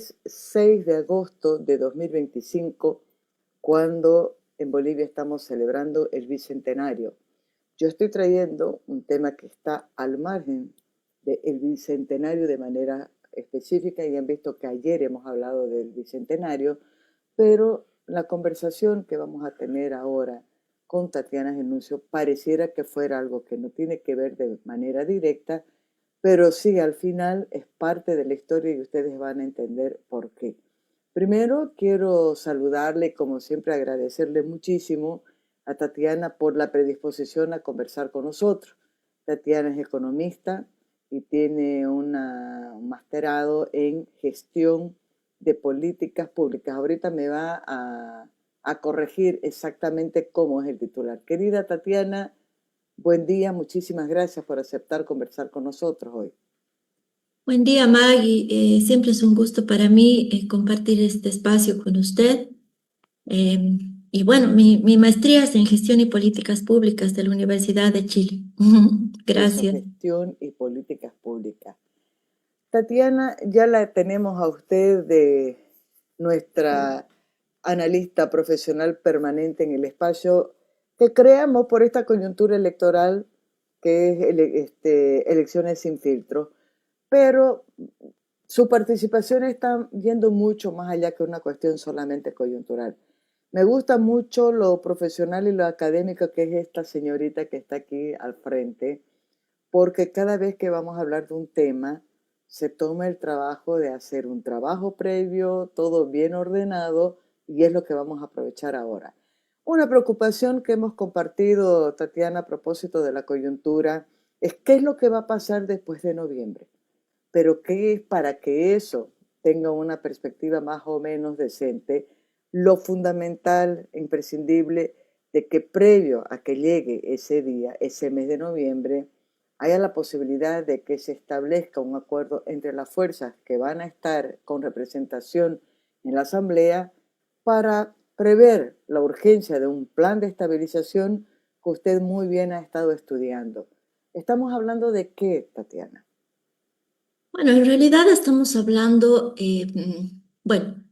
es 6 de agosto de 2025, cuando en Bolivia estamos celebrando el Bicentenario. Yo estoy trayendo un tema que está al margen del Bicentenario de manera específica, y han visto que ayer hemos hablado del Bicentenario, pero la conversación que vamos a tener ahora con Tatiana Genuncio pareciera que fuera algo que no tiene que ver de manera directa, pero sí, al final es parte de la historia y ustedes van a entender por qué. Primero, quiero saludarle y, como siempre, agradecerle muchísimo a Tatiana por la predisposición a conversar con nosotros. Tatiana es economista y tiene un masterado en gestión de políticas públicas. Ahorita me va a corregir exactamente cómo es el titular. Querida Tatiana, buen día, muchísimas gracias por aceptar conversar con nosotros hoy. Buen día, Maggie. Siempre es un gusto para mí compartir este espacio con usted. Eh, y bueno, mi maestría es en Gestión y Políticas Públicas de la Universidad de Chile. Eso, Gracias. gestión y políticas públicas. Tatiana, ya la tenemos a usted de nuestra analista profesional permanente en el espacio que creamos por esta coyuntura electoral que es elecciones sin filtro, pero su participación está yendo mucho más allá que una cuestión solamente coyuntural. Me gusta mucho lo profesional y lo académico que es esta señorita que está aquí al frente, porque cada vez que vamos a hablar de un tema, se toma el trabajo de hacer un trabajo previo, todo bien ordenado, y es lo que vamos a aprovechar ahora. Una preocupación que hemos compartido, Tatiana, a propósito de la coyuntura, es qué es lo que va a pasar después de noviembre. Pero qué es, para que eso tenga una perspectiva más o menos decente, lo fundamental, imprescindible, de que previo a que llegue ese día, ese mes de noviembre, haya la posibilidad de que se establezca un acuerdo entre las fuerzas que van a estar con representación en la Asamblea para prever la urgencia de un plan de estabilización que usted muy bien ha estado estudiando. ¿Estamos hablando de qué, Tatiana? Bueno, en realidad estamos hablando, bueno,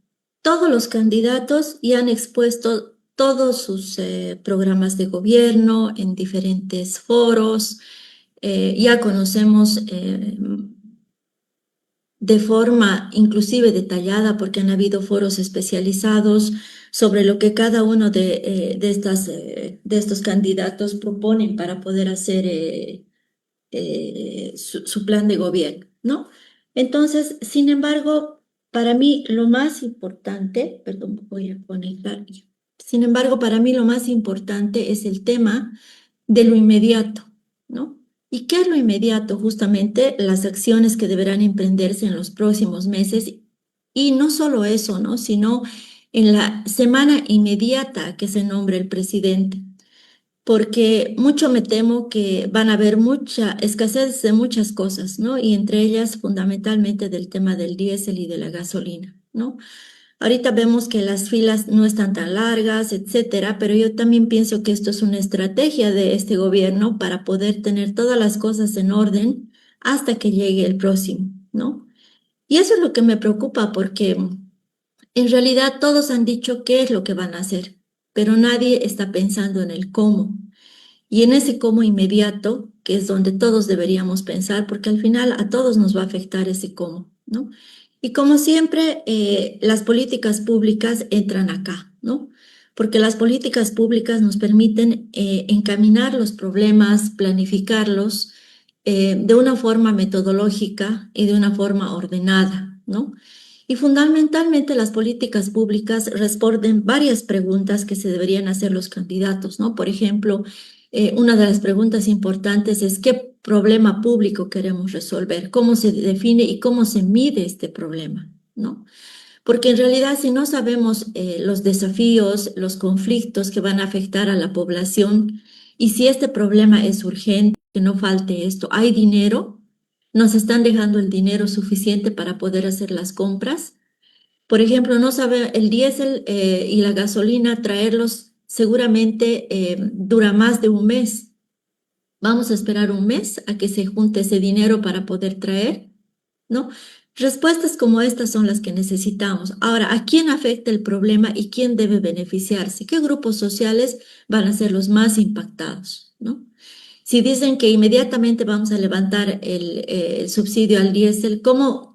todos los candidatos ya han expuesto todos sus programas de gobierno en diferentes foros. Ya conocemos de forma inclusive detallada, porque han habido foros especializados sobre lo que cada uno de estos candidatos proponen para poder hacer su plan de gobierno, ¿no? Entonces, sin embargo, para mí lo más importante, perdón, voy a conectar. Sin embargo, para mí lo más importante es el tema de lo inmediato, ¿no? ¿Y qué es lo inmediato? Justamente las acciones que deberán emprenderse en los próximos meses, y no solo eso, ¿no? Sino en la semana inmediata que se nombre el presidente, porque mucho me temo que van a haber mucha escasez de muchas cosas, ¿no? Y entre ellas fundamentalmente del tema del diésel y de la gasolina, ¿no? Ahorita vemos que las filas no están tan largas, etcétera, pero yo también pienso que esto es una estrategia de este gobierno para poder tener todas las cosas en orden hasta que llegue el próximo, ¿no? Y eso es lo que me preocupa, porque en realidad todos han dicho qué es lo que van a hacer, pero nadie está pensando en el cómo. Y en ese cómo inmediato, que es donde todos deberíamos pensar, porque al final a todos nos va a afectar ese cómo, ¿no? Y como siempre, las políticas públicas entran acá, ¿no? Porque las políticas públicas nos permiten encaminar los problemas, planificarlos de una forma metodológica y de una forma ordenada, ¿no? Y fundamentalmente las políticas públicas responden varias preguntas que se deberían hacer los candidatos, ¿no? Por ejemplo, una de las preguntas importantes es qué problema público queremos resolver, cómo se define y cómo se mide este problema, ¿no? Porque en realidad si no sabemos los desafíos, los conflictos que van a afectar a la población, y si este problema es urgente, que no falte esto, hay dinero, nos están dejando el dinero suficiente para poder hacer las compras. Por ejemplo, no sabe el diésel y la gasolina, traerlos seguramente dura más de un mes. Vamos a esperar un mes a que se junte ese dinero para poder traer, ¿no? Respuestas como estas son las que necesitamos. Ahora, ¿a quién afecta el problema y quién debe beneficiarse? ¿Qué grupos sociales van a ser los más impactados, ¿no? Si dicen que inmediatamente vamos a levantar el subsidio al diésel,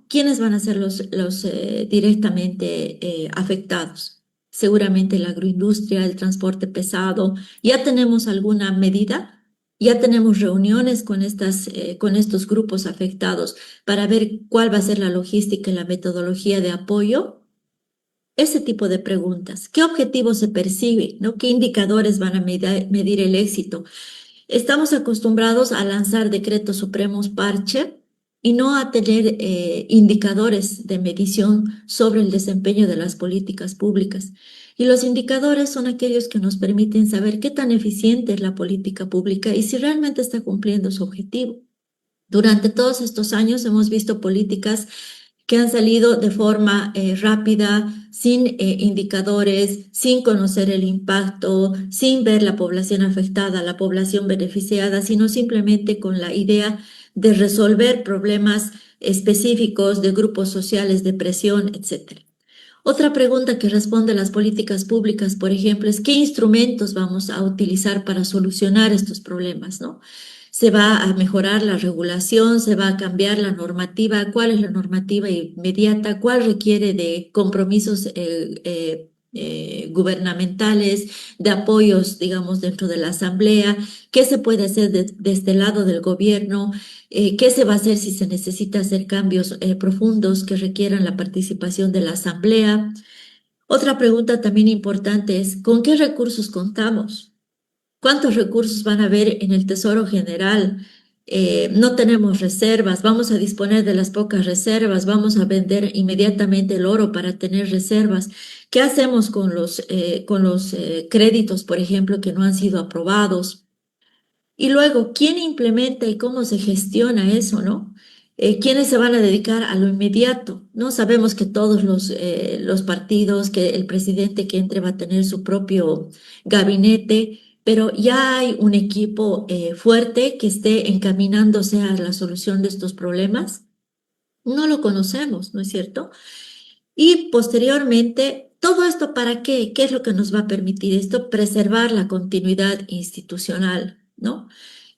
¿quiénes van a ser los directamente afectados? Seguramente la agroindustria, el transporte pesado. ¿Ya tenemos alguna medida? ¿Ya tenemos reuniones con estos grupos afectados para ver cuál va a ser la logística y la metodología de apoyo? Ese tipo de preguntas. ¿Qué objetivos se persigue? ¿No? ¿Qué indicadores van a medir el éxito? Estamos acostumbrados a lanzar decretos supremos parche y no a tener indicadores de medición sobre el desempeño de las políticas públicas. Y los indicadores son aquellos que nos permiten saber qué tan eficiente es la política pública y si realmente está cumpliendo su objetivo. Durante todos estos años hemos visto políticas que han salido de forma rápida, sin indicadores, sin conocer el impacto, sin ver la población afectada, la población beneficiada, sino simplemente con la idea de resolver problemas específicos de grupos sociales, de presión, etc. Otra pregunta que responde las políticas públicas, por ejemplo, es ¿qué instrumentos vamos a utilizar para solucionar estos problemas, ¿no? ¿Se va a mejorar la regulación? ¿Se va a cambiar la normativa? ¿Cuál es la normativa inmediata? ¿Cuál requiere de compromisos gubernamentales, de apoyos, digamos, dentro de la asamblea? ¿Qué se puede hacer desde el lado del gobierno? ¿Qué se va a hacer si se necesita hacer cambios profundos que requieran la participación de la asamblea? Otra pregunta también importante es, ¿con qué recursos contamos? ¿Cuántos recursos van a haber en el Tesoro General? No tenemos reservas, vamos a disponer de las pocas reservas, vamos a vender inmediatamente el oro para tener reservas. ¿Qué hacemos con los créditos, por ejemplo, que no han sido aprobados? Y luego, ¿quién implementa y cómo se gestiona eso, no? ¿Quiénes se van a dedicar a lo inmediato? No sabemos que todos los partidos, que el presidente que entre va a tener su propio gabinete, pero ya hay un equipo fuerte que esté encaminándose a la solución de estos problemas. No lo conocemos, ¿no es cierto? Y posteriormente, ¿todo esto para qué? ¿Qué es lo que nos va a permitir esto? Preservar la continuidad institucional, ¿no?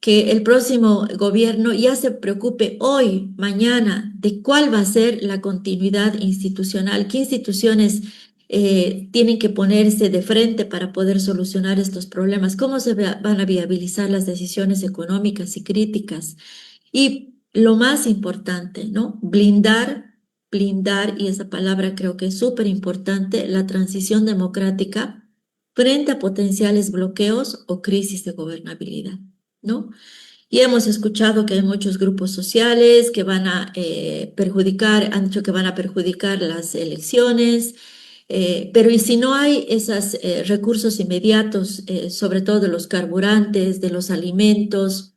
Que el próximo gobierno ya se preocupe hoy, mañana, de cuál va a ser la continuidad institucional, qué instituciones tienen que ponerse de frente para poder solucionar estos problemas, cómo van a viabilizar las decisiones económicas y críticas. Y lo más importante, ¿no? Blindar, y esa palabra creo que es súper importante, la transición democrática frente a potenciales bloqueos o crisis de gobernabilidad, ¿no? Y hemos escuchado que hay muchos grupos sociales que van a perjudicar, han dicho que van a perjudicar las elecciones, pero ¿y si no hay esos recursos inmediatos, sobre todo de los carburantes, de los alimentos?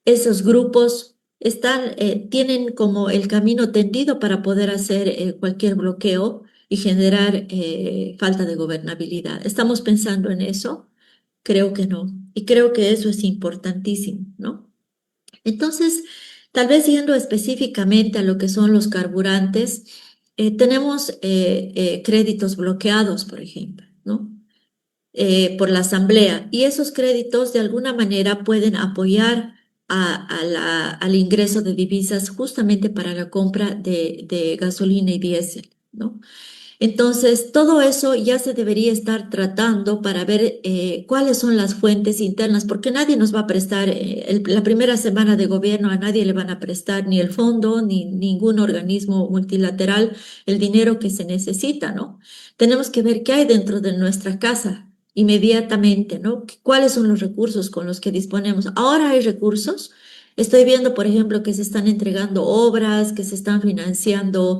Esos grupos tienen como el camino tendido para poder hacer cualquier bloqueo y generar falta de gobernabilidad. ¿Estamos pensando en eso? Creo que no. Y creo que eso es importantísimo, ¿no? Entonces, tal vez yendo específicamente a lo que son los carburantes, tenemos créditos bloqueados, por ejemplo, ¿no? Por la asamblea y esos créditos de alguna manera pueden apoyar al ingreso de divisas justamente para la compra de gasolina y diésel, ¿no? Entonces, todo eso ya se debería estar tratando para ver cuáles son las fuentes internas, porque nadie nos va a prestar, la primera semana de gobierno a nadie le van a prestar ni el fondo ni ningún organismo multilateral el dinero que se necesita, ¿no? Tenemos que ver qué hay dentro de nuestra casa inmediatamente, ¿no? ¿Cuáles son los recursos con los que disponemos? Ahora hay recursos. Estoy viendo, por ejemplo, que se están entregando obras, que se están financiando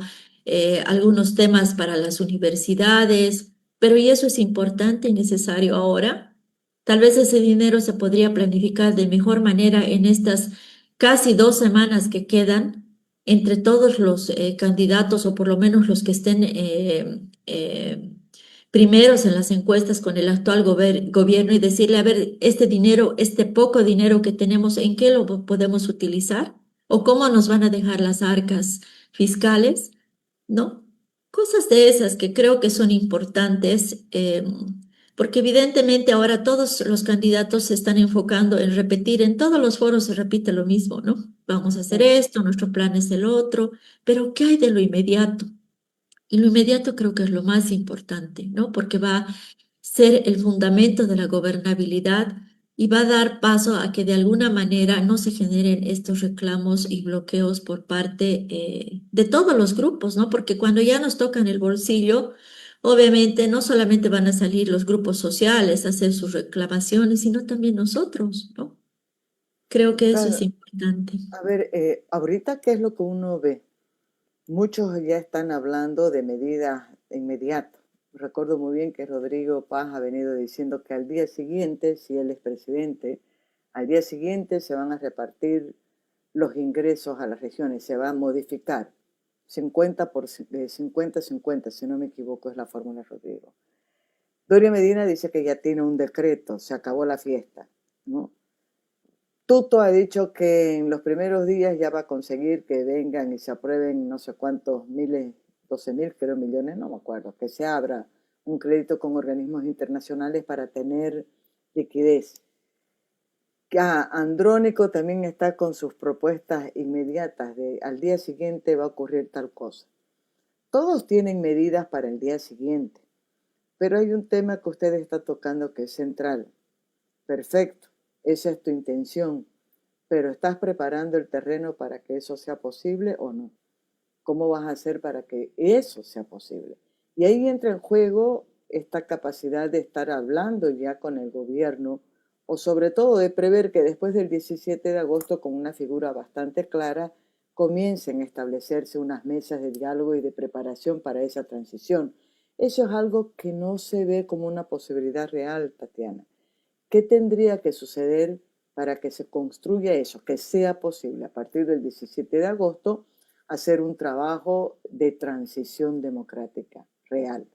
algunos temas para las universidades, pero ¿y eso es importante y necesario ahora? Tal vez ese dinero se podría planificar de mejor manera en estas casi 2 semanas que quedan entre todos los candidatos o por lo menos los que estén primeros en las encuestas con el actual gobierno y decirle, a ver, este dinero, este poco dinero que tenemos, ¿en qué lo podemos utilizar? o cómo nos van a dejar las arcas fiscales, ¿no? Cosas de esas que creo que son importantes, porque evidentemente ahora todos los candidatos se están enfocando en repetir, en todos los foros se repite lo mismo, ¿no? Vamos a hacer Sí. esto, nuestro plan es el otro, pero ¿qué hay de lo inmediato? Y lo inmediato creo que es lo más importante, ¿no? Porque va a ser el fundamento de la gobernabilidad y va a dar paso a que de alguna manera no se generen estos reclamos y bloqueos por parte de todos los grupos, ¿no? Porque cuando ya nos tocan el bolsillo, obviamente no solamente van a salir los grupos sociales a hacer sus reclamaciones, sino también nosotros, ¿no? Creo que eso es Claro, importante. a ver, ahorita, ¿qué es lo que uno ve? Muchos ya están hablando de medidas inmediatas. Recuerdo muy bien que Rodrigo Paz ha venido diciendo que al día siguiente, si él es presidente, al día siguiente se van a repartir los ingresos a las regiones, se va a modificar 50-50, si no me equivoco, es la fórmula de Rodrigo. Doria Medina dice que ya tiene un decreto, se acabó la fiesta, ¿no? Tuto ha dicho que en los primeros días ya va a conseguir que vengan y se aprueben no sé cuántos miles, 12.000 creo millones, no me acuerdo, que se abra un crédito con organismos internacionales para tener liquidez. Andrónico también está con sus propuestas inmediatas de al día siguiente va a ocurrir tal cosa. Todos tienen medidas para el día siguiente, pero hay un tema que usted está tocando que es central. Perfecto, esa es tu intención, pero ¿estás preparando el terreno para que eso sea posible o no? ¿Cómo vas a hacer para que eso sea posible? Y ahí entra en juego esta capacidad de estar hablando ya con el gobierno o sobre todo de prever que después del 17 de agosto, con una figura bastante clara, comiencen a establecerse unas mesas de diálogo y de preparación para esa transición. Eso es algo que no se ve como una posibilidad real, Tatiana. ¿Qué tendría que suceder para que se construya eso, que sea posible a partir del 17 de agosto hacer un trabajo de transición democrática real?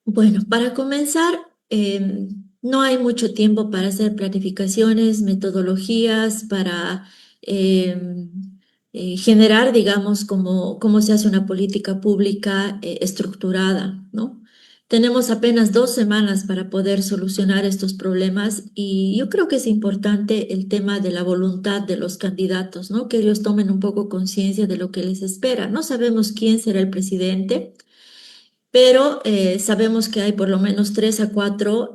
Bueno, para comenzar, no hay mucho tiempo para hacer planificaciones, metodologías, para em, generar, digamos, cómo se hace una política pública estructurada, ¿no? Tenemos apenas 2 semanas para poder solucionar estos problemas y yo creo que es importante el tema de la voluntad de los candidatos, ¿no? Que ellos tomen un poco conciencia de lo que les espera. No sabemos quién será el presidente, pero sabemos que hay por lo menos 3 a 4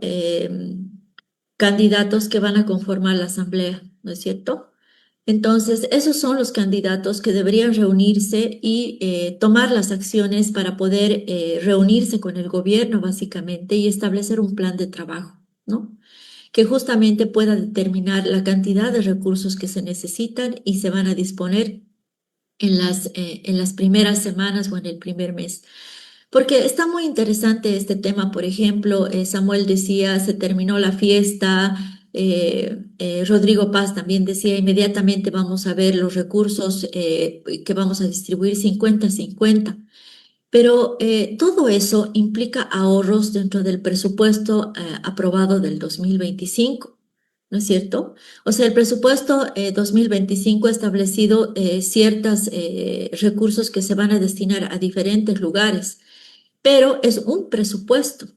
candidatos que van a conformar la asamblea, ¿no es cierto? Entonces, esos son los candidatos que deberían reunirse y tomar las acciones para poder reunirse con el gobierno, básicamente, y establecer un plan de trabajo, ¿no? Que justamente pueda determinar la cantidad de recursos que se necesitan y se van a disponer en las primeras semanas o en el primer mes. Porque está muy interesante este tema, por ejemplo, Samuel decía, se terminó la fiesta, Rodrigo Paz también decía, inmediatamente vamos a ver los recursos que vamos a distribuir 50-50. Pero todo eso implica ahorros dentro del presupuesto aprobado del 2025, ¿no es cierto? O sea, el presupuesto 2025 ha establecido ciertos recursos que se van a destinar a diferentes lugares, pero es un presupuesto,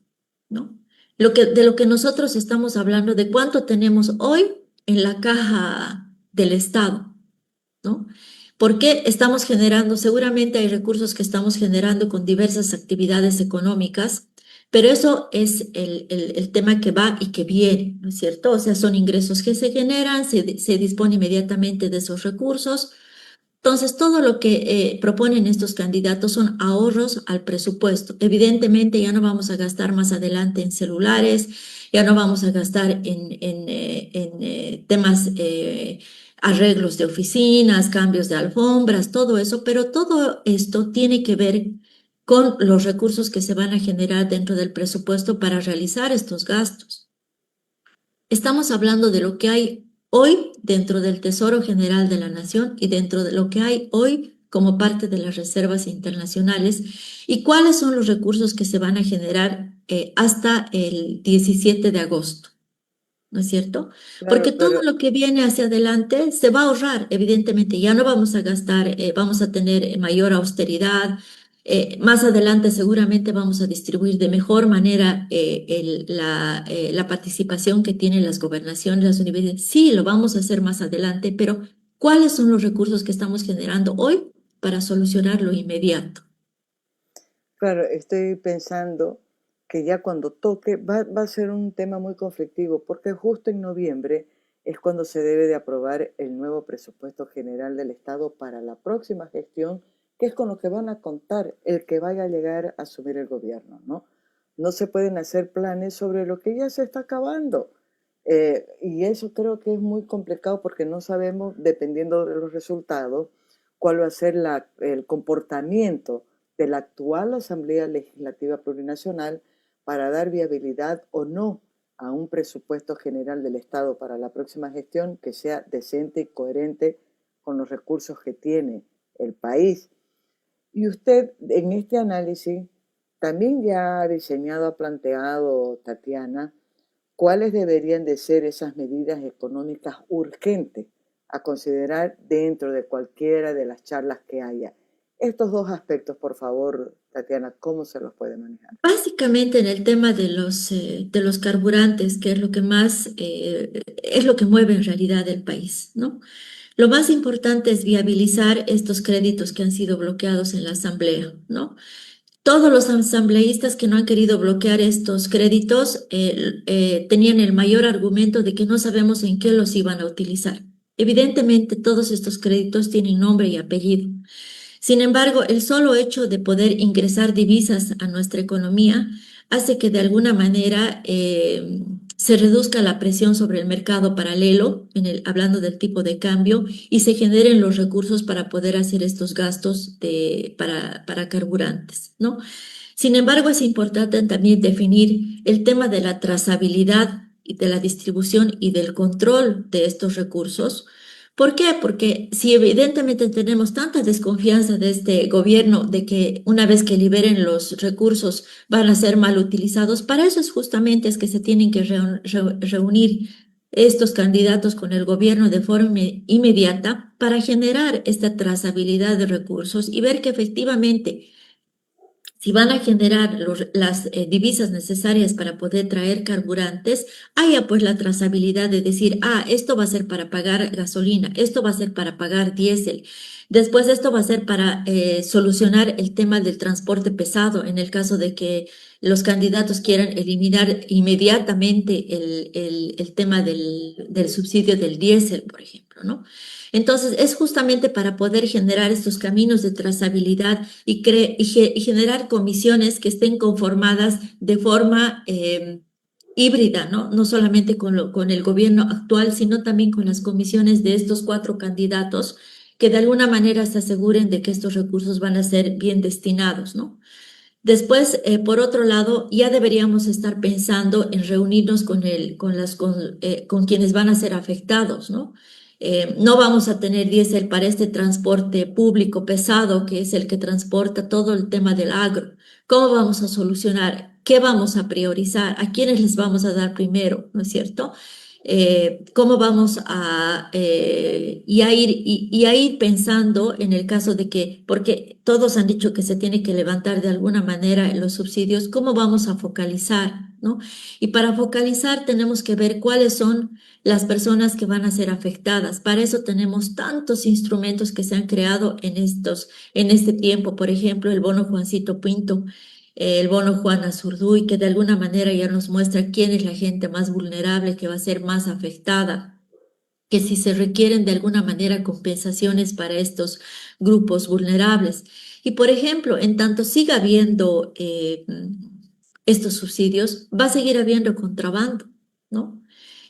¿no? De lo que nosotros estamos hablando, de cuánto tenemos hoy en la caja del Estado, ¿no? Porque estamos generando, seguramente hay recursos que estamos generando con diversas actividades económicas, pero eso es el tema que va y que viene, ¿no es cierto? O sea, son ingresos que se generan, se dispone inmediatamente de esos recursos. Entonces, todo lo que proponen estos candidatos son ahorros al presupuesto. Evidentemente, ya no vamos a gastar más adelante en celulares, ya no vamos a gastar en temas, arreglos de oficinas, cambios de alfombras, todo eso, pero todo esto tiene que ver con los recursos que se van a generar dentro del presupuesto para realizar estos gastos. Estamos hablando de lo que hay hoy dentro del Tesoro General de la Nación y dentro de lo que hay hoy como parte de las reservas internacionales y cuáles son los recursos que se van a generar hasta el 17 de agosto. ¿no es cierto? Porque Claro, todo pero lo que viene hacia adelante se va a ahorrar, evidentemente, ya no vamos a gastar, vamos a tener mayor austeridad. Más adelante seguramente vamos a distribuir de mejor manera la participación que tienen las gobernaciones, las universidades. Sí, lo vamos a hacer más adelante, pero ¿cuáles son los recursos que estamos generando hoy para solucionar lo inmediato? claro, estoy pensando que ya cuando toque va a ser un tema muy conflictivo, porque justo en noviembre es cuando se debe de aprobar el nuevo presupuesto general del Estado para la próxima gestión, que es con lo que van a contar el que vaya a llegar a asumir el gobierno, ¿no? No se pueden hacer planes sobre lo que ya se está acabando. Y eso creo que es muy complicado porque no sabemos, dependiendo de los resultados, cuál va a ser el comportamiento de la actual Asamblea Legislativa Plurinacional para dar viabilidad o no a un presupuesto general del Estado para la próxima gestión que sea decente y coherente con los recursos que tiene el país. Y usted en este análisis también ya ha diseñado, ha planteado, Tatiana, cuáles deberían de ser esas medidas económicas urgentes a considerar dentro de cualquiera de las charlas que haya. Estos dos aspectos, por favor, Tatiana, ¿cómo se los puede manejar? Básicamente en el tema de los carburantes, que es lo que más, es lo que mueve en realidad el país, ¿no? Lo más importante es viabilizar estos créditos que han sido bloqueados en la Asamblea, ¿no? Todos los asambleístas que no han querido bloquear estos créditos tenían el mayor argumento de que no sabemos en qué los iban a utilizar. Evidentemente, todos estos créditos tienen nombre y apellido. Sin embargo, el solo hecho de poder ingresar divisas a nuestra economía hace que de alguna manera se reduzca la presión sobre el mercado paralelo, hablando del tipo de cambio, y se generen los recursos para poder hacer estos gastos para carburantes, ¿no? Sin embargo, es importante también definir el tema de la trazabilidad y de la distribución y del control de estos recursos. ¿Por qué? Porque si evidentemente tenemos tanta desconfianza de este gobierno de que una vez que liberen los recursos van a ser mal utilizados, para eso es justamente es que se tienen que reunir estos candidatos con el gobierno de forma inmediata para generar esta trazabilidad de recursos y ver que efectivamente si van a generar las divisas necesarias para poder traer carburantes, haya pues la trazabilidad de decir, esto va a ser para pagar gasolina, esto va a ser para pagar diésel, después esto va a ser para solucionar el tema del transporte pesado en el caso de que los candidatos quieran eliminar inmediatamente el tema del subsidio del diésel, por ejemplo, ¿no? Entonces, es justamente para poder generar estos caminos de trazabilidad y generar comisiones que estén conformadas de forma híbrida, ¿no? No solamente con el gobierno actual, sino también con las comisiones de estos cuatro candidatos que de alguna manera se aseguren de que estos recursos van a ser bien destinados, ¿no? Después, por otro lado, ya deberíamos estar pensando en reunirnos con quienes van a ser afectados, ¿no? No vamos a tener diésel para este transporte público pesado, que es el que transporta todo el tema del agro. ¿Cómo vamos a solucionar? ¿Qué vamos a priorizar? ¿A quiénes les vamos a dar primero? ¿No es cierto? ¿Cómo vamos a ir pensando en el caso de que, porque todos han dicho que se tiene que levantar de alguna manera los subsidios, cómo vamos a focalizar, ¿no? Y para focalizar tenemos que ver cuáles son las personas que van a ser afectadas. Para eso tenemos tantos instrumentos que se han creado en este tiempo, por ejemplo, el bono Juancito Pinto, el bono Juan Azurduy, que de alguna manera ya nos muestra quién es la gente más vulnerable que va a ser más afectada, que si se requieren de alguna manera compensaciones para estos grupos vulnerables. Y por ejemplo, en tanto siga habiendo estos subsidios, va a seguir habiendo contrabando, ¿no?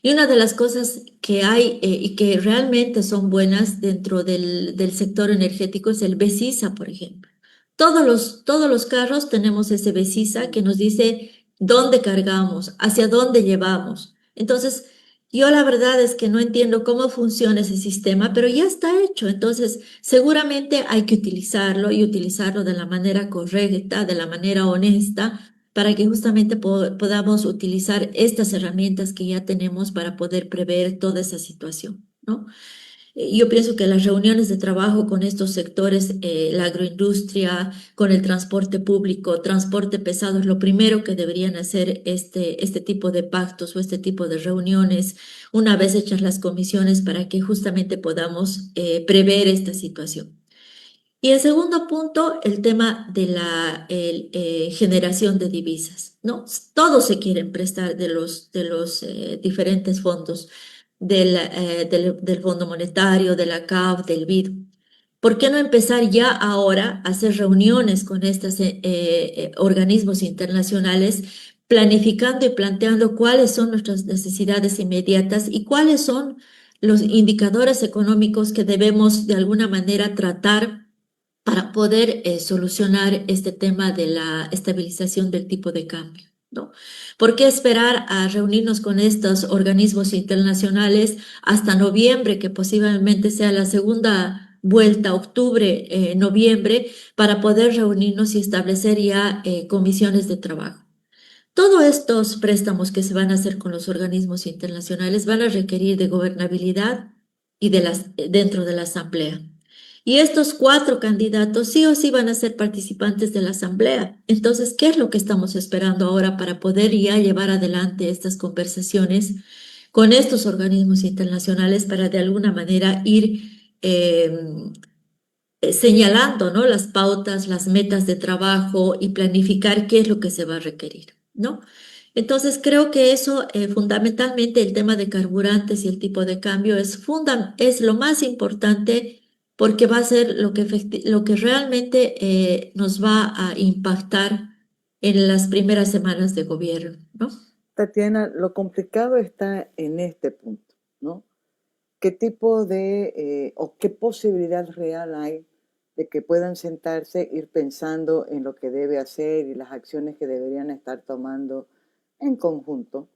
Y una de las cosas que hay y que realmente son buenas dentro del sector energético es el BESISA, por ejemplo. Todos los carros tenemos ese BESISA que nos dice dónde cargamos, hacia dónde llevamos. Entonces, yo la verdad es que no entiendo cómo funciona ese sistema, pero ya está hecho. Entonces, seguramente hay que utilizarlo y utilizarlo de la manera correcta, de la manera honesta, para que justamente podamos utilizar estas herramientas que ya tenemos para poder prever toda esa situación, ¿no? Yo pienso que las reuniones de trabajo con estos sectores, la agroindustria, con el transporte público, transporte pesado, es lo primero que deberían hacer este tipo de pactos o este tipo de reuniones, una vez hechas las comisiones, para que justamente podamos prever esta situación. Y el segundo punto, el tema de la generación de divisas, ¿no? Todos se quieren prestar de los diferentes fondos, del Fondo Monetario, de la CAF, del BID. ¿Por qué no empezar ya ahora a hacer reuniones con estos organismos internacionales, planificando y planteando cuáles son nuestras necesidades inmediatas y cuáles son los indicadores económicos que debemos de alguna manera tratar para poder solucionar este tema de la estabilización del tipo de cambio, ¿no? ¿Por qué esperar a reunirnos con estos organismos internacionales hasta noviembre, que posiblemente sea la segunda vuelta, octubre, noviembre, para poder reunirnos y establecer ya comisiones de trabajo? Todos estos préstamos que se van a hacer con los organismos internacionales van a requerir de gobernabilidad y dentro de la asamblea. Y estos cuatro candidatos sí o sí van a ser participantes de la asamblea. Entonces, ¿qué es lo que estamos esperando ahora para poder ya llevar adelante estas conversaciones con estos organismos internacionales para de alguna manera ir señalando, ¿no?, las pautas, las metas de trabajo y planificar qué es lo que se va a requerir, ¿no? Entonces, creo que eso, fundamentalmente, el tema de carburantes y el tipo de cambio es lo más importante, porque va a ser lo que realmente nos va a impactar en las primeras semanas de gobierno, ¿no? Tatiana, lo complicado está en este punto, ¿no? ¿Qué tipo de o qué posibilidad real hay de que puedan sentarse, ir pensando en lo que debe hacer y las acciones que deberían estar tomando en conjunto?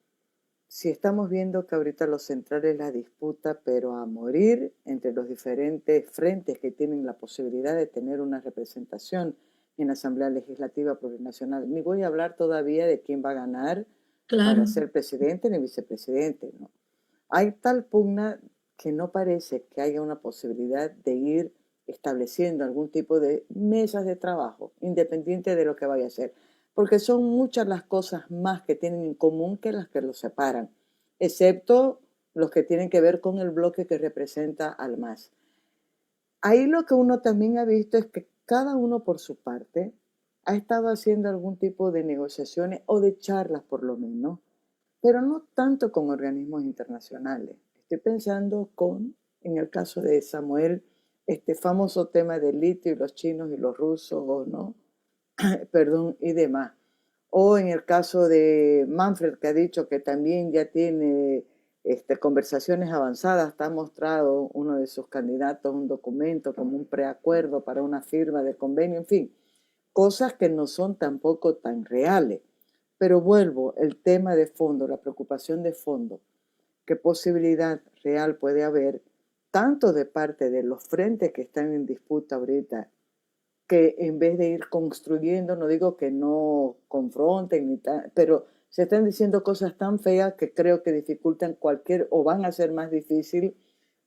Si estamos viendo que ahorita lo central es la disputa, pero a morir entre los diferentes frentes que tienen la posibilidad de tener una representación en la Asamblea Legislativa Plurinacional. Ni voy a hablar todavía de quién va a ganar para Claro. ser presidente ni vicepresidente, ¿no? Hay tal pugna que no parece que haya una posibilidad de ir estableciendo algún tipo de mesas de trabajo, independiente de lo que vaya a hacer, porque son muchas las cosas más que tienen en común que las que los separan, excepto los que tienen que ver con el bloque que representa al MAS. Ahí lo que uno también ha visto es que cada uno por su parte ha estado haciendo algún tipo de negociaciones o de charlas por lo menos, pero no tanto con organismos internacionales. Estoy pensando en el caso de Samuel, este famoso tema del litio y los chinos y los rusos, ¿no? Perdón, y demás. O en el caso de Manfred, que ha dicho que también ya tiene conversaciones avanzadas, está mostrado uno de sus candidatos un documento como un preacuerdo para una firma de convenio, en fin, cosas que no son tampoco tan reales. Pero vuelvo, el tema de fondo, la preocupación de fondo, qué posibilidad real puede haber, tanto de parte de los frentes que están en disputa ahorita, que en vez de ir construyendo, no digo que no confronten, pero se están diciendo cosas tan feas que creo que dificultan cualquier, o van a hacer más difícil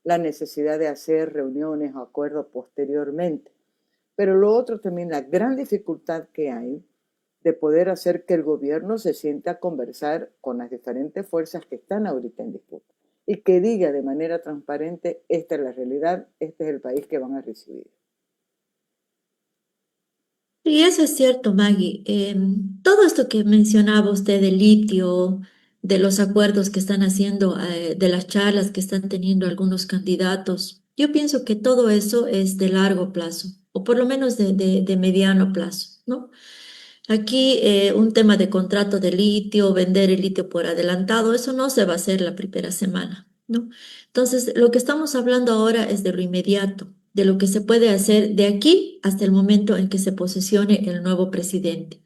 la necesidad de hacer reuniones o acuerdos posteriormente. Pero lo otro también, la gran dificultad que hay de poder hacer que el gobierno se sienta a conversar con las diferentes fuerzas que están ahorita en disputa y que diga de manera transparente, esta es la realidad, este es el país que van a recibir. Y eso es cierto, Maggie. Todo esto que mencionaba usted del litio, de los acuerdos que están haciendo, de las charlas que están teniendo algunos candidatos, yo pienso que todo eso es de largo plazo, o por lo menos de mediano plazo, ¿no? Aquí un tema de contrato de litio, vender el litio por adelantado, eso no se va a hacer la primera semana, ¿no? Entonces, lo que estamos hablando ahora es de lo inmediato, de lo que se puede hacer de aquí hasta el momento en que se posesione el nuevo presidente.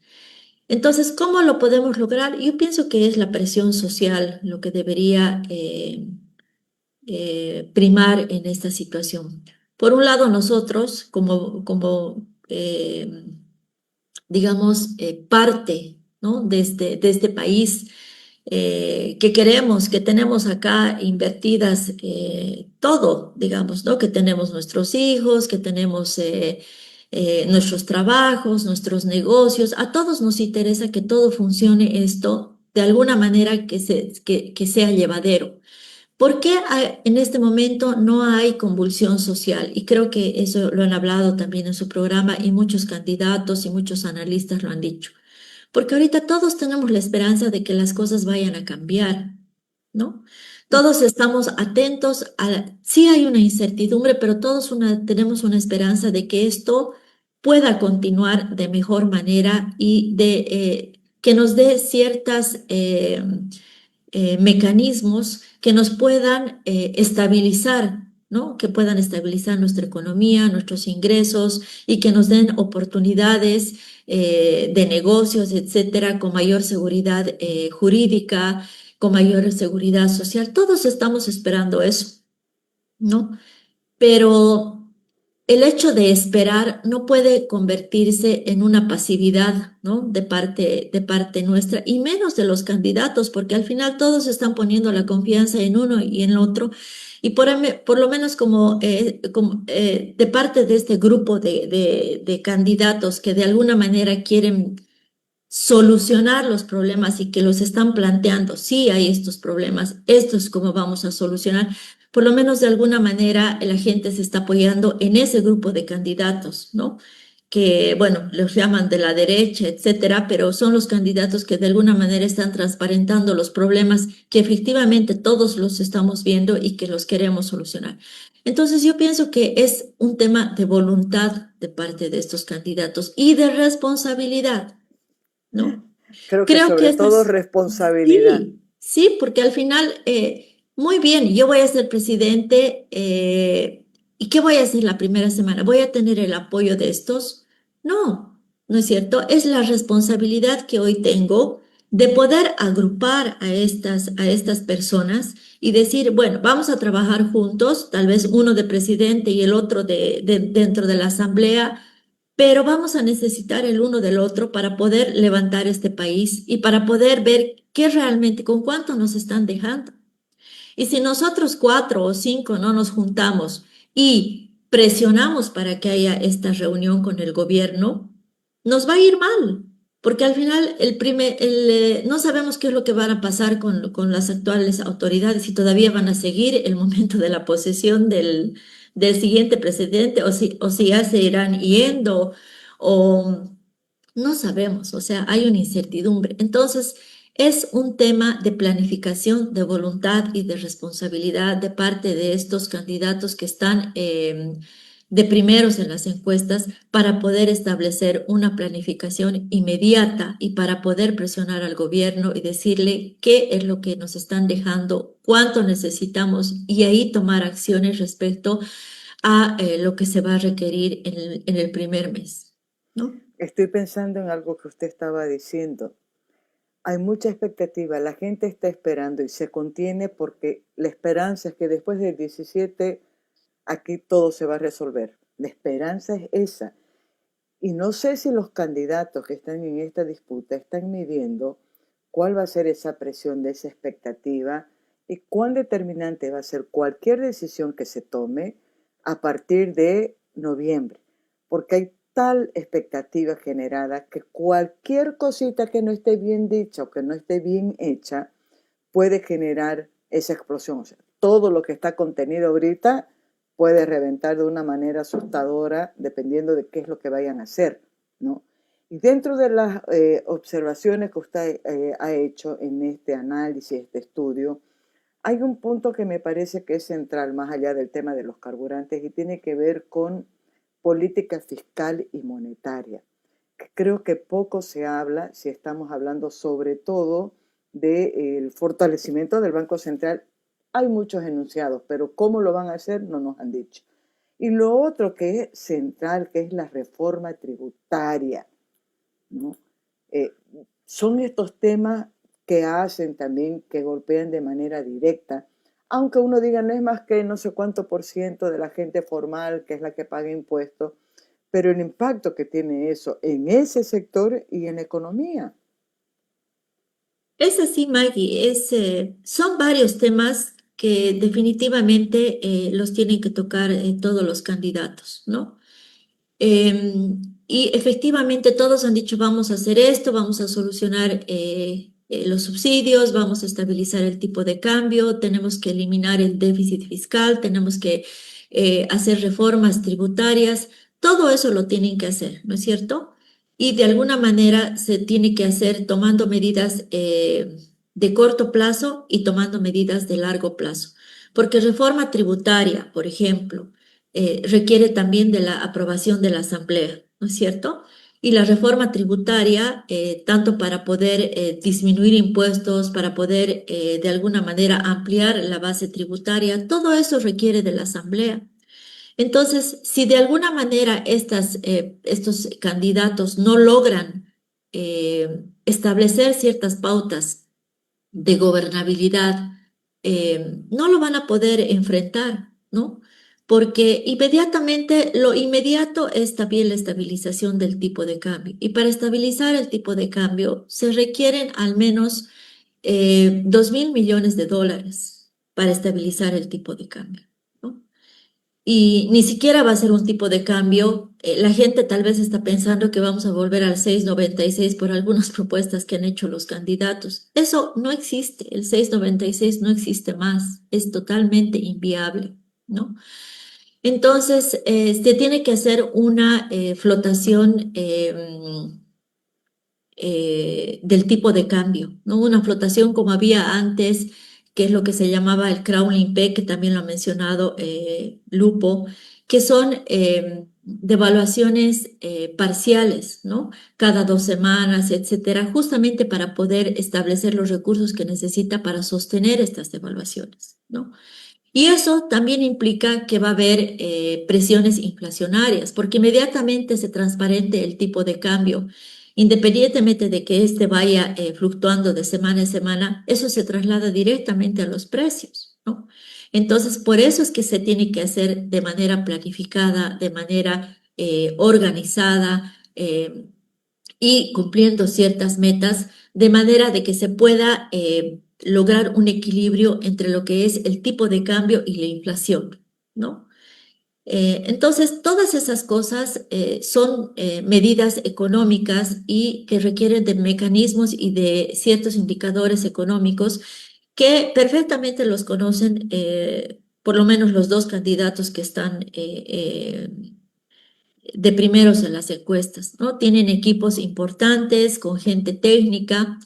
Entonces, ¿cómo lo podemos lograr? Yo pienso que es la presión social lo que debería primar en esta situación. Por un lado, nosotros, como digamos, parte ¿no? De este país que queremos, que tenemos acá invertidas todo, digamos, ¿no? Que tenemos nuestros hijos, que tenemos nuestros trabajos, nuestros negocios. A todos nos interesa que todo funcione esto de alguna manera que sea llevadero. ¿Por qué en este momento no hay convulsión social? Y creo que eso lo han hablado también en su programa y muchos candidatos y muchos analistas lo han dicho. Porque ahorita todos tenemos la esperanza de que las cosas vayan a cambiar, ¿no? Todos estamos atentos sí hay una incertidumbre, pero todos tenemos una esperanza de que esto pueda continuar de mejor manera y que nos dé ciertas mecanismos que nos puedan estabilizar, ¿no? Que puedan estabilizar nuestra economía, nuestros ingresos y que nos den oportunidades de negocios, etcétera, con mayor seguridad jurídica, con mayor seguridad social. Todos estamos esperando eso, ¿no? Pero el hecho de esperar no puede convertirse en una pasividad, ¿no? De parte nuestra, y menos de los candidatos, porque al final todos están poniendo la confianza en uno y en el otro. Y por lo menos de parte de este grupo de candidatos que de alguna manera quieren solucionar los problemas y que los están planteando, sí hay estos problemas, esto es como vamos a solucionar, por lo menos de alguna manera la gente se está apoyando en ese grupo de candidatos, ¿no? Que, bueno, los llaman de la derecha, etcétera, pero son los candidatos que de alguna manera están transparentando los problemas que efectivamente todos los estamos viendo y que los queremos solucionar. Entonces yo pienso que es un tema de voluntad de parte de estos candidatos y de responsabilidad, ¿no? Creo que Creo que sobre esa todo es, responsabilidad. sí, sí, porque al final, muy bien, yo voy a ser presidente, ¿y qué voy a hacer la primera semana? ¿Voy a tener el apoyo de estos? No, no es cierto. Es la responsabilidad que hoy tengo de poder agrupar a estas personas y decir, bueno, vamos a trabajar juntos, tal vez uno de presidente y el otro dentro de la asamblea, pero vamos a necesitar el uno del otro para poder levantar este país y para poder ver qué realmente, con cuánto nos están dejando. Y si nosotros 4 o 5 no nos juntamos y presionamos para que haya esta reunión con el gobierno, nos va a ir mal, porque al final no sabemos qué es lo que van a pasar con las actuales autoridades, si todavía van a seguir el momento de la posesión del siguiente presidente o si ya se irán yendo o no sabemos, o sea, hay una incertidumbre. Entonces, es un tema de planificación, de voluntad y de responsabilidad de parte de estos candidatos que están de primeros en las encuestas para poder establecer una planificación inmediata y para poder presionar al gobierno y decirle qué es lo que nos están dejando, cuánto necesitamos y ahí tomar acciones respecto a lo que se va a requerir en el primer mes, ¿no? Estoy pensando en algo que usted estaba diciendo. Hay mucha expectativa, la gente está esperando y se contiene porque la esperanza es que después del 17 aquí todo se va a resolver. La esperanza es esa. Y no sé si los candidatos que están en esta disputa están midiendo cuál va a ser esa presión de esa expectativa y cuán determinante va a ser cualquier decisión que se tome a partir de noviembre. Porque hay tal expectativa generada que cualquier cosita que no esté bien dicha o que no esté bien hecha puede generar esa explosión. O sea, todo lo que está contenido ahorita puede reventar de una manera asustadora dependiendo de qué es lo que vayan a hacer, ¿no? Y dentro de las observaciones que usted ha hecho en este análisis, este estudio, hay un punto que me parece que es central, más allá del tema de los carburantes, y tiene que ver con política fiscal y monetaria. Creo que poco se habla, si estamos hablando sobre todo del fortalecimiento del Banco Central. Hay muchos enunciados, pero cómo lo van a hacer no nos han dicho. Y lo otro que es central, que es la reforma tributaria, ¿no? Eh, Son estos temas que hacen también, que golpean de manera directa, aunque uno diga no es más que no sé cuánto por ciento de la gente formal que es la que paga impuestos, pero el impacto que tiene eso en ese sector y en la economía, Es así, Maggie, son varios temas que definitivamente los tienen que tocar todos los candidatos, ¿no? Y efectivamente todos han dicho, vamos a hacer esto, vamos a solucionar los subsidios, vamos a estabilizar el tipo de cambio, tenemos que eliminar el déficit fiscal, tenemos que hacer reformas tributarias, todo eso lo tienen que hacer, ¿no es cierto? Y de alguna manera se tiene que hacer tomando medidas de corto plazo y tomando medidas de largo plazo. Porque reforma tributaria, por ejemplo, requiere también de la aprobación de la Asamblea, ¿no es cierto? Y la reforma tributaria, tanto para poder disminuir impuestos, para poder de alguna manera ampliar la base tributaria, todo eso requiere de la Asamblea. Entonces, si de alguna manera estos candidatos no logran establecer ciertas pautas de gobernabilidad, no lo van a poder enfrentar, ¿no? Porque inmediatamente, lo inmediato es también la estabilización del tipo de cambio. Y para estabilizar el tipo de cambio se requieren al menos 2.000 millones de dólares para estabilizar el tipo de cambio, ¿no? Y ni siquiera va a ser un tipo de cambio. La gente tal vez está pensando que vamos a volver al 6,96 por algunas propuestas que han hecho los candidatos. Eso no existe. El 6,96 no existe más. Es totalmente inviable, ¿no? Entonces, se tiene que hacer una flotación del tipo de cambio, ¿no? Una flotación como había antes, que es lo que se llamaba el crawling peg, que también lo ha mencionado Lupo, que son devaluaciones parciales, ¿no? Cada 2 semanas, etcétera, justamente para poder establecer los recursos que necesita para sostener estas devaluaciones, ¿no? Y eso también implica que va a haber presiones inflacionarias, porque inmediatamente se transparente el tipo de cambio, independientemente de que éste vaya fluctuando de semana en semana, eso se traslada directamente a los precios, ¿no? Entonces, por eso es que se tiene que hacer de manera planificada, de manera organizada y cumpliendo ciertas metas, de manera de que se pueda lograr un equilibrio entre lo que es el tipo de cambio y la inflación, ¿no? Entonces, todas esas cosas son medidas económicas y que requieren de mecanismos y de ciertos indicadores económicos que perfectamente los conocen, por lo menos los dos candidatos que están de primeros en las encuestas, ¿no? Tienen equipos importantes con gente técnica.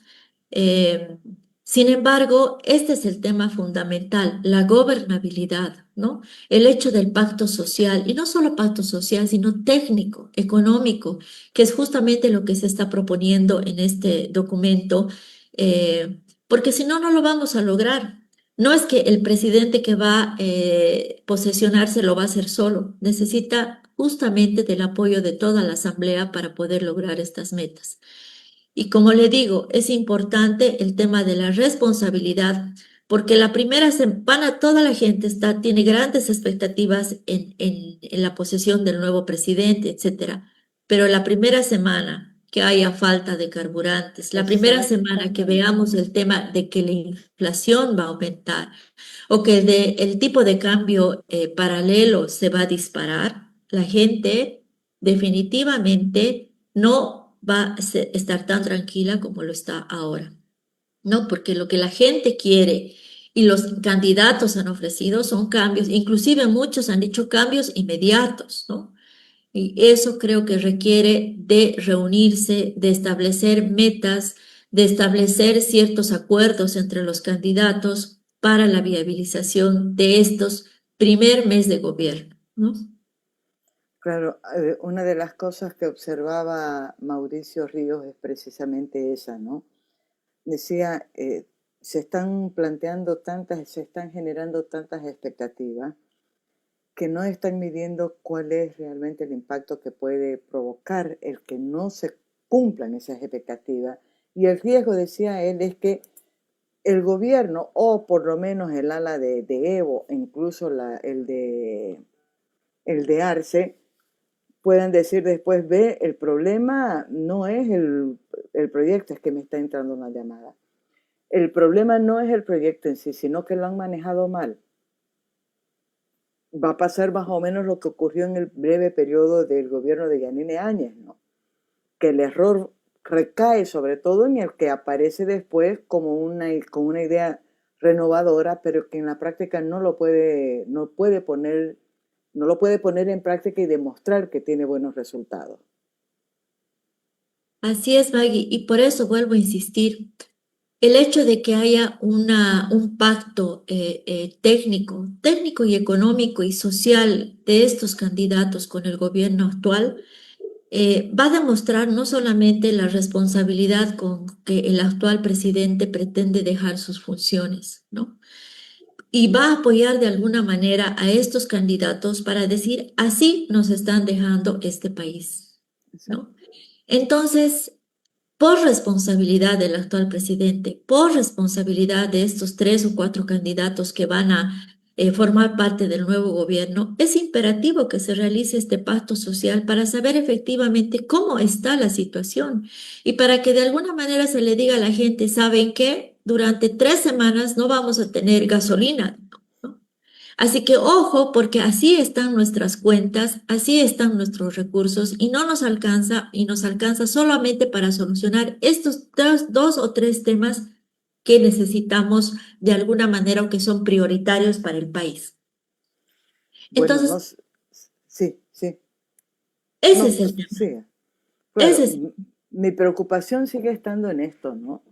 eh, Sin embargo, este es el tema fundamental, la gobernabilidad, ¿no? El hecho del pacto social, y no solo pacto social, sino técnico, económico, que es justamente lo que se está proponiendo en este documento, porque si no, no lo vamos a lograr. No es que el presidente que va a posesionarse lo va a hacer solo, necesita justamente del apoyo de toda la Asamblea para poder lograr estas metas. Y como le digo, es importante el tema de la responsabilidad, porque la primera semana toda la gente tiene grandes expectativas en la posesión del nuevo presidente, etcétera. Pero la primera semana que haya falta de carburantes, la primera semana que veamos el tema de que la inflación va a aumentar o que el tipo de cambio paralelo se va a disparar, la gente definitivamente no va a estar tan tranquila como lo está ahora, ¿no? Porque lo que la gente quiere y los candidatos han ofrecido son cambios, inclusive muchos han dicho cambios inmediatos, ¿no? Y eso creo que requiere de reunirse, de establecer metas, de establecer ciertos acuerdos entre los candidatos para la viabilización de estos primer mes de gobierno, ¿no? Claro, una de las cosas que observaba Mauricio Ríos es precisamente esa, ¿no? Decía, se están planteando tantas, se están generando tantas expectativas que no están midiendo cuál es realmente el impacto que puede provocar el que no se cumplan esas expectativas. Y el riesgo, decía él, es que el gobierno, o por lo menos el ala de Evo, incluso el de Arce, puedan decir después, el problema no es el proyecto, es que me está entrando una llamada. El problema no es el proyecto en sí, sino que lo han manejado mal. Va a pasar más o menos lo que ocurrió en el breve periodo del gobierno de Yanine Áñez, ¿no? Que el error recae sobre todo en el que aparece después como con una idea renovadora, pero que en la práctica no lo puede poner en práctica y demostrar que tiene buenos resultados. Así es, Maggie, y por eso vuelvo a insistir. El hecho de que haya un pacto técnico y económico y social de estos candidatos con el gobierno actual va a demostrar no solamente la responsabilidad con que el actual presidente pretende dejar sus funciones, ¿no? Y va a apoyar de alguna manera a estos candidatos para decir, así nos están dejando este país, ¿no? Entonces, por responsabilidad del actual presidente, por responsabilidad de estos 3 o 4 candidatos que van a formar parte del nuevo gobierno, es imperativo que se realice este pacto social para saber efectivamente cómo está la situación y para que de alguna manera se le diga a la gente, ¿saben qué? Durante 3 semanas no vamos a tener gasolina, ¿no? Así que ojo, porque así están nuestras cuentas, así están nuestros recursos y no nos alcanza y nos alcanza solamente para solucionar estos 2 o 3 temas que necesitamos de alguna manera o que son prioritarios para el país. Bueno, no, Entonces, sí, sí, ese no, es el tema. sí, Ese claro, es, mi preocupación sigue estando en esto, ¿no?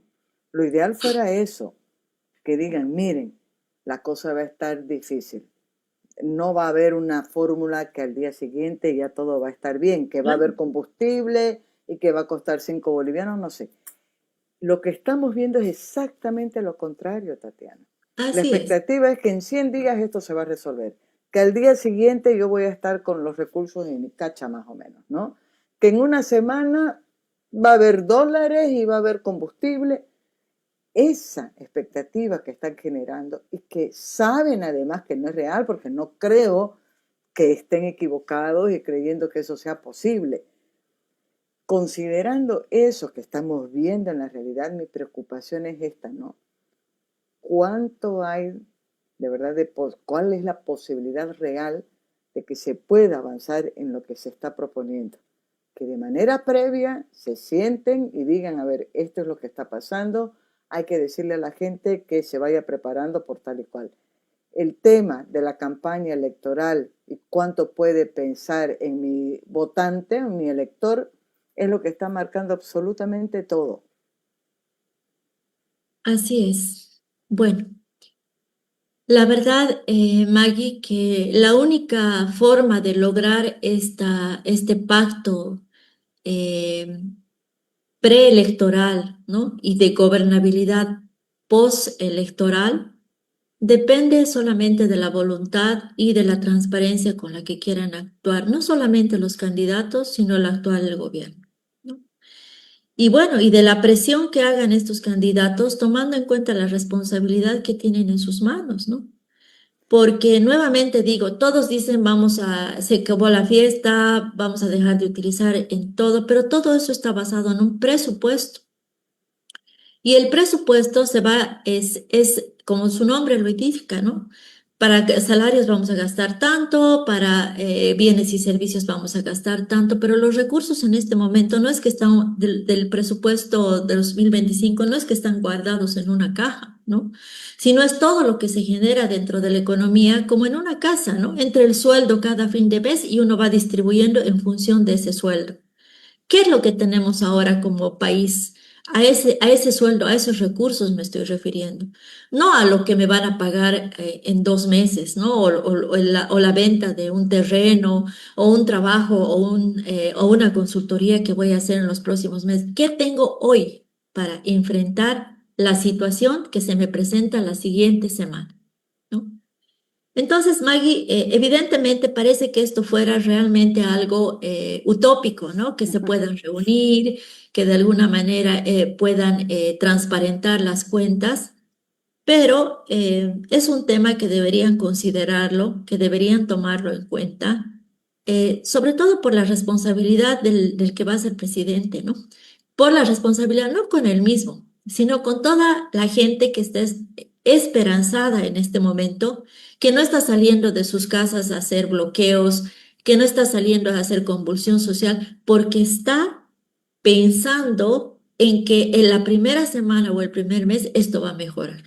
Lo ideal fuera eso, que digan, miren, la cosa va a estar difícil. No va a haber una fórmula que al día siguiente ya todo va a estar bien, que va a haber combustible y que va a costar 5 bolivianos, no sé. Lo que estamos viendo es exactamente lo contrario, Tatiana. La así es. expectativa es que en 100 días esto se va a resolver, que al día siguiente yo voy a estar con los recursos en mi cacha más o menos, ¿no? Que en una semana va a haber dólares y va a haber combustible. Esa expectativa que están generando y que saben además que no es real, porque no creo que estén equivocados y creyendo que eso sea posible. Considerando eso que estamos viendo en la realidad, mi preocupación es esta, ¿no? ¿Cuánto hay de verdad cuál es la posibilidad real de que se pueda avanzar en lo que se está proponiendo? Que de manera previa se sienten y digan, a ver, esto es lo que está pasando, hay que decirle a la gente que se vaya preparando por tal y cual. El tema de la campaña electoral y cuánto puede pensar en mi votante, en mi elector, es lo que está marcando absolutamente todo. Así es. Bueno, la verdad, Maggie, que la única forma de lograr este pacto eh, preelectoral, ¿no? Y de gobernabilidad postelectoral depende solamente de la voluntad y de la transparencia con la que quieran actuar, no solamente los candidatos, sino el actual gobierno, ¿no? Y bueno, y de la presión que hagan estos candidatos, tomando en cuenta la responsabilidad que tienen en sus manos, ¿no? Porque nuevamente digo, todos dicen se acabó la fiesta, vamos a dejar de utilizar en todo, pero todo eso está basado en un presupuesto. Y el presupuesto es como su nombre lo indica, ¿no? Para salarios vamos a gastar tanto, para bienes y servicios vamos a gastar tanto, pero los recursos en este momento no es que están del presupuesto de 2025, no es que están guardados en una caja, ¿no? Sino es todo lo que se genera dentro de la economía como en una casa, ¿no? Entre el sueldo cada fin de mes y uno va distribuyendo en función de ese sueldo. ¿Qué es lo que tenemos ahora como país? A ese sueldo, a esos recursos me estoy refiriendo, no a lo que me van a pagar en 2 meses, ¿no? O la venta de un terreno, o un trabajo, o una consultoría que voy a hacer en los próximos meses. ¿Qué tengo hoy para enfrentar la situación que se me presenta la siguiente semana? ¿No? Entonces, Maggie, evidentemente parece que esto fuera realmente algo utópico, ¿no? Que se puedan reunir, que de alguna manera puedan transparentar las cuentas, pero es un tema que deberían considerarlo, que deberían tomarlo en cuenta, sobre todo por la responsabilidad del que va a ser presidente, ¿no? Por la responsabilidad, no con él mismo, sino con toda la gente que está esperanzada en este momento, que no está saliendo de sus casas a hacer bloqueos, que no está saliendo a hacer convulsión social, porque está pensando en que en la primera semana o el primer mes esto va a mejorar.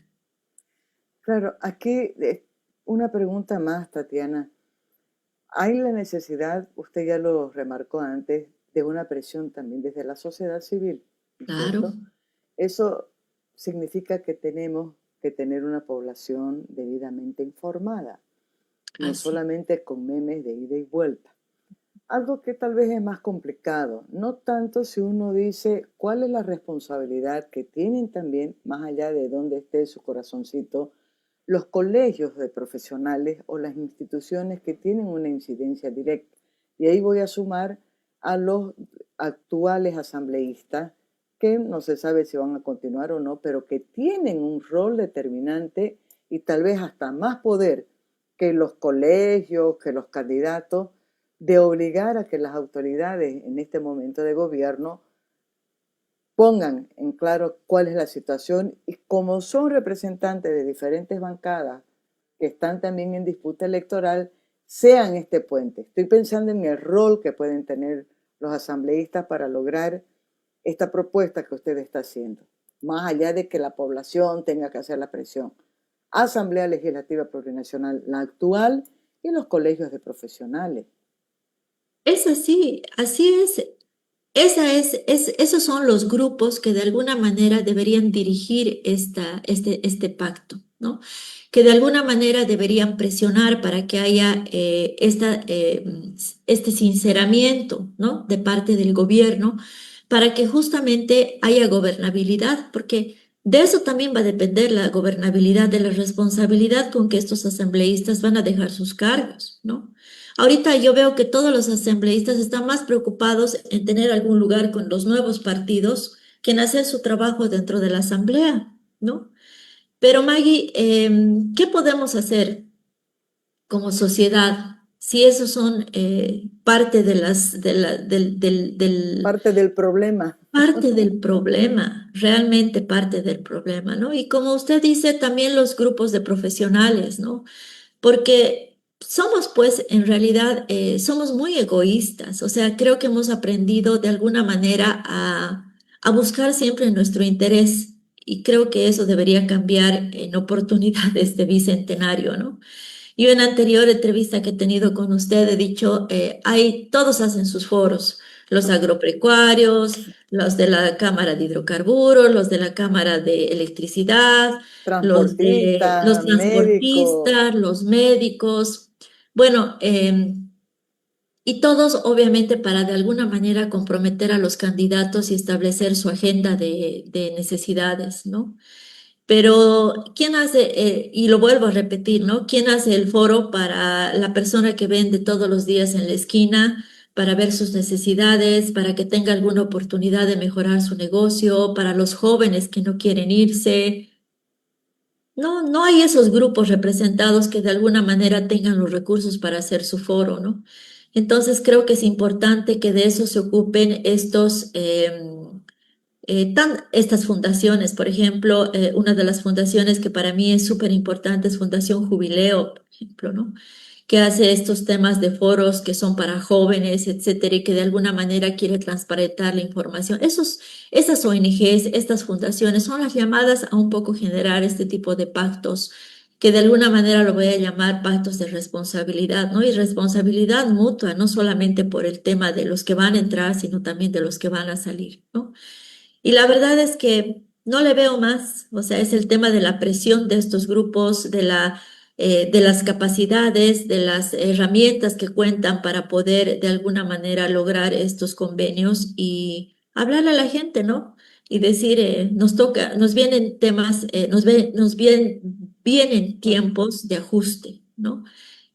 Claro, aquí una pregunta más, Tatiana. Hay la necesidad, usted ya lo remarcó antes, de una presión también desde la sociedad civil, ¿no es Claro, cierto? Eso significa que tenemos que tener una población debidamente informada, no así. solamente con memes de ida y vuelta. Algo que tal vez es más complicado, no tanto si uno dice cuál es la responsabilidad que tienen también, más allá de dónde esté su corazoncito, los colegios de profesionales o las instituciones que tienen una incidencia directa. Y ahí voy a sumar a los actuales asambleístas, que no se sabe si van a continuar o no, pero que tienen un rol determinante y tal vez hasta más poder que los colegios, que los candidatos, de obligar a que las autoridades en este momento de gobierno pongan en claro cuál es la situación y como son representantes de diferentes bancadas que están también en disputa electoral, sean este puente. Estoy pensando en el rol que pueden tener los asambleístas para lograr esta propuesta que usted está haciendo, más allá de que la población tenga que hacer la presión. Asamblea Legislativa Plurinacional, la actual, y los colegios de profesionales. Es así, así es. Esos son los grupos que de alguna manera deberían dirigir este pacto, ¿no? Que de alguna manera deberían presionar para que haya este sinceramiento, ¿no? De parte del gobierno, para que justamente haya gobernabilidad, porque de eso también va a depender la gobernabilidad, de la responsabilidad con que estos asambleístas van a dejar sus cargos, ¿no? Ahorita yo veo que todos los asambleístas están más preocupados en tener algún lugar con los nuevos partidos que en hacer su trabajo dentro de la asamblea, ¿no? Pero Maggie, ¿qué podemos hacer como sociedad si esos son parte de las, de la- del Parte del problema. parte del problema, realmente parte del problema, ¿no? Y como usted dice, también los grupos de profesionales, ¿no? Porque somos, pues, en realidad, somos muy egoístas. O sea, creo que hemos aprendido de alguna manera a buscar siempre nuestro interés y creo que eso debería cambiar en oportunidades de bicentenario, ¿no? Yo en anterior entrevista que he tenido con usted he dicho, todos hacen sus foros, los agropecuarios, los de la Cámara de Hidrocarburos, los de la Cámara de Electricidad, los de los Transportistas, médicos, transportistas, los médicos, bueno, y todos obviamente para de alguna manera comprometer a los candidatos y establecer su agenda de necesidades, ¿no? Pero, ¿quién hace, y lo vuelvo a repetir, ¿no? ¿Quién hace el foro para la persona que vende todos los días en la esquina, para ver sus necesidades, para que tenga alguna oportunidad de mejorar su negocio, para los jóvenes que no quieren irse? No, no hay esos grupos representados que de alguna manera tengan los recursos para hacer su foro, ¿no? Entonces creo que es importante que de eso se ocupen estas fundaciones. Por ejemplo, una de las fundaciones que para mí es súper importante es Fundación Jubileo, por ejemplo, ¿no? Que hace estos temas de foros que son para jóvenes, etcétera, y que de alguna manera quiere transparentar la información. Esas ONGs, estas fundaciones son las llamadas a un poco generar este tipo de pactos, que de alguna manera lo voy a llamar pactos de responsabilidad, ¿no? Y responsabilidad mutua, no solamente por el tema de los que van a entrar, sino también de los que van a salir, ¿no? Y la verdad es que no le veo más, o sea, es el tema de la presión de estos grupos, de las capacidades, de las herramientas que cuentan para poder de alguna manera lograr estos convenios y hablarle a la gente, ¿no? Y decir, nos vienen temas, vienen tiempos de ajuste, ¿no?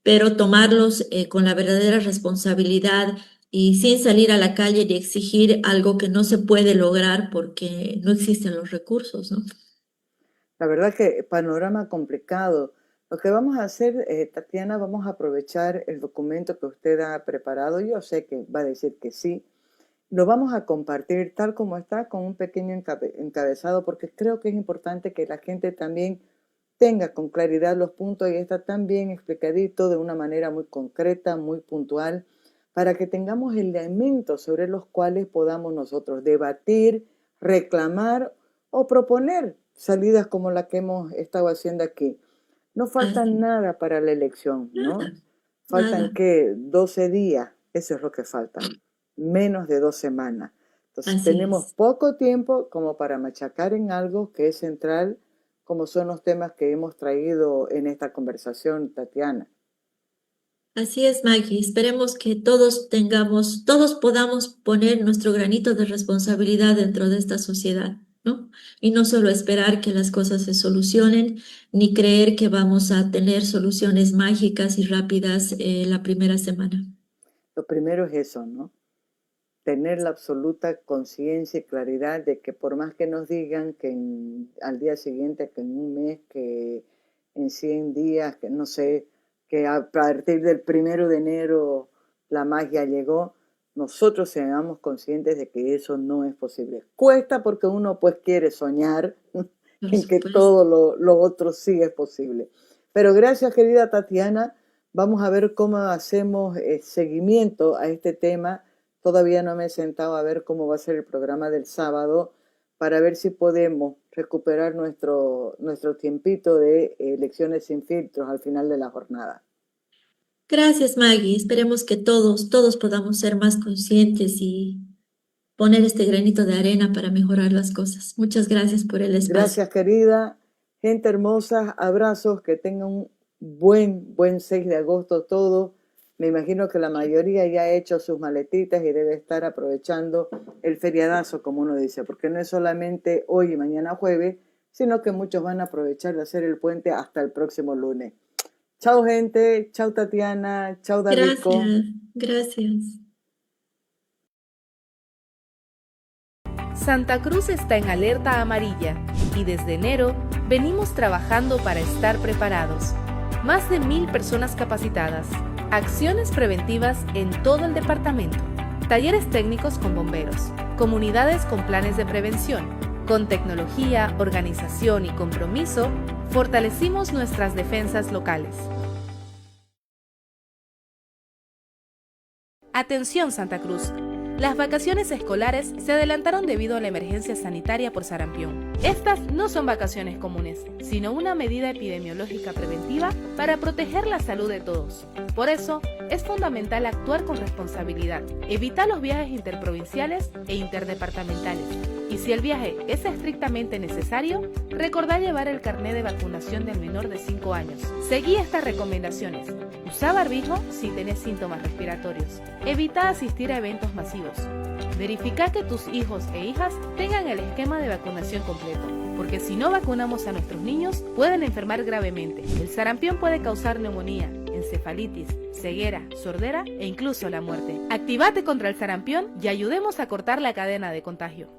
Pero tomarlos con la verdadera responsabilidad y sin salir a la calle y exigir algo que no se puede lograr porque no existen los recursos, ¿no? la verdad que panorama complicado. Lo que vamos a hacer, Tatiana, vamos a aprovechar el documento que usted ha preparado. Yo sé que va a decir que sí. Lo vamos a compartir tal como está, con un pequeño encabezado, porque creo que es importante que la gente también tenga con claridad los puntos y está tan bien explicadito de una manera muy concreta, muy puntual, para que tengamos elementos sobre los cuales podamos nosotros debatir, reclamar o proponer salidas como la que hemos estado haciendo aquí. No falta Así, nada para la elección, ¿no? nada, Faltan, nada, ¿qué? 12 días, eso es lo que faltan, menos de 2 semanas. Entonces así tenemos es. poco tiempo como para machacar en algo que es central, como son los temas que hemos traído en esta conversación, Tatiana. Así es, Maggie. Esperemos que todos podamos poner nuestro granito de responsabilidad dentro de esta sociedad, ¿no? Y no solo esperar que las cosas se solucionen, ni creer que vamos a tener soluciones mágicas y rápidas la primera semana. Lo primero es eso, ¿no? Tener la absoluta conciencia y claridad de que por más que nos digan que al día siguiente, que en un mes, que en 100 días, que no sé, que a partir del 1 de enero la magia llegó, nosotros seamos conscientes de que eso no es posible. Cuesta porque uno pues quiere soñar Por en que supuesto. todo lo otro sí es posible. Pero gracias, querida Tatiana. Vamos a ver cómo hacemos seguimiento a este tema. Todavía no me he sentado a ver cómo va a ser el programa del sábado para ver si podemos recuperar nuestro tiempito de elecciones sin filtros al final de la jornada. Gracias, Maggie. Esperemos que todos podamos ser más conscientes y poner este granito de arena para mejorar las cosas. Muchas gracias por el espacio. Gracias, querida. Gente hermosa, abrazos, que tengan un buen 6 de agosto todo. Me imagino que la mayoría ya ha hecho sus maletitas y debe estar aprovechando el feriadazo, como uno dice, porque no es solamente hoy y mañana jueves, sino que muchos van a aprovechar de hacer el puente hasta el próximo lunes. Chao, gente. Chao, Tatiana. Chao, Davidco. Gracias, gracias. Santa Cruz está en alerta amarilla y desde enero venimos trabajando para estar preparados. Más de 1,000 personas capacitadas, acciones preventivas en todo el departamento, talleres técnicos con bomberos, comunidades con planes de prevención. Con tecnología, organización y compromiso, fortalecimos nuestras defensas locales. Atención Santa Cruz. Las vacaciones escolares se adelantaron debido a la emergencia sanitaria por sarampión. Estas no son vacaciones comunes, sino una medida epidemiológica preventiva para proteger la salud de todos. Por eso, es fundamental actuar con responsabilidad, evitar los viajes interprovinciales e interdepartamentales. Y si el viaje es estrictamente necesario, recordá llevar el carné de vacunación del menor de 5 años. Seguí estas recomendaciones. Usa barbijo si tenés síntomas respiratorios. Evita asistir a eventos masivos. Verifica que tus hijos e hijas tengan el esquema de vacunación completo, porque si no vacunamos a nuestros niños, pueden enfermar gravemente. El sarampión puede causar neumonía, encefalitis, ceguera, sordera e incluso la muerte. Activate contra el sarampión y ayudemos a cortar la cadena de contagio.